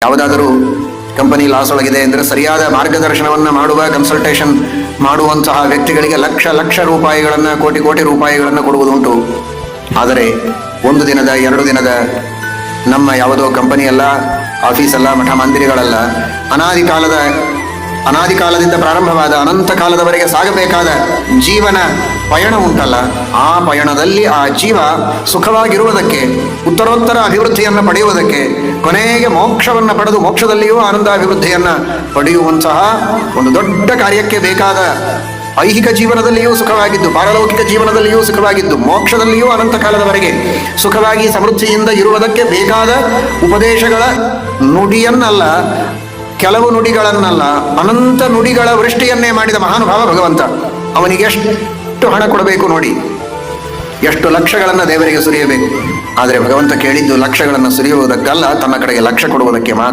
ಯಾವುದಾದರೂ company loss ಒಳಗಿದೆ ಅಂದರೆ ಸರಿಯಾದ ಮಾರ್ಗದರ್ಶನವನ್ನು ಮಾಡುವ, ಕನ್ಸಲ್ಟೇಷನ್ ಮಾಡುವಂತಹ ವ್ಯಕ್ತಿಗಳಿಗೆ ಲಕ್ಷ ಲಕ್ಷ ರೂಪಾಯಿಗಳನ್ನು, ಕೋಟಿ ಕೋಟಿ ರೂಪಾಯಿಗಳನ್ನು ಕೊಡುವುದುಂಟು. ಆದರೆ ಒಂದು ದಿನದ 2 ದಿನದ ನಮ್ಮ ಯಾವುದೋ ಕಂಪನಿಯಲ್ಲ, ಆಫೀಸಲ್ಲ, ಮಠ ಮಂದಿರಗಳಲ್ಲ, ಅನಾದಿ ಕಾಲದಿಂದ ಪ್ರಾರಂಭವಾದ ಅನಂತ ಕಾಲದವರೆಗೆ ಸಾಗಬೇಕಾದ ಜೀವನ ಪಯಣ ಉಂಟಲ್ಲ, ಆ ಪಯಣದಲ್ಲಿ ಆ ಜೀವ ಸುಖವಾಗಿರುವುದಕ್ಕೆ, ಉತ್ತರೋತ್ತರ ಅಭಿವೃದ್ಧಿಯನ್ನು ಪಡೆಯುವುದಕ್ಕೆ, ಕೊನೆಗೆ ಮೋಕ್ಷವನ್ನು ಪಡೆದು ಮೋಕ್ಷದಲ್ಲಿಯೂ ಆನಂದ ಅಭಿವೃದ್ಧಿಯನ್ನು ಪಡೆಯುವಂತಹ ಒಂದು ದೊಡ್ಡ ಕಾರ್ಯಕ್ಕೆ ಬೇಕಾದ ಐಹಿಕ ಜೀವನದಲ್ಲಿಯೂ ಸುಖವಾಗಿದ್ದು, ಪಾರಲೌಕಿಕ ಜೀವನದಲ್ಲಿಯೂ ಸುಖವಾಗಿದ್ದು, ಮೋಕ್ಷದಲ್ಲಿಯೂ ಅನಂತ ಕಾಲದವರೆಗೆ ಸುಖವಾಗಿ ಸಮೃದ್ಧಿಯಿಂದ ಇರುವುದಕ್ಕೆ ಬೇಕಾದ ಉಪದೇಶಗಳ ನುಡಿಯನ್ನಲ್ಲ, ಕೆಲವು ನುಡಿಗಳನ್ನಲ್ಲ, ಅನಂತ ನುಡಿಗಳ ವೃಷ್ಟಿಯನ್ನೇ ಮಾಡಿದ ಮಹಾನುಭಾವ ಭಗವಂತ. ಅವನಿಗೆ ಎಷ್ಟು ಹಣ ಕೊಡಬೇಕು ನೋಡಿ, ಎಷ್ಟು ಲಕ್ಷಗಳನ್ನು ದೇವರಿಗೆ ಸುರಿಯಬೇಕು. ಆದರೆ ಭಗವಂತ ಕೇಳಿದ್ದು ಲಕ್ಷಗಳನ್ನು ಸುರಿಯುವುದಕ್ಕಲ್ಲ, ತನ್ನ ಕಡೆಗೆ ಲಕ್ಷ ಕೊಡುವುದಕ್ಕೆ ಮಾತ್ರ.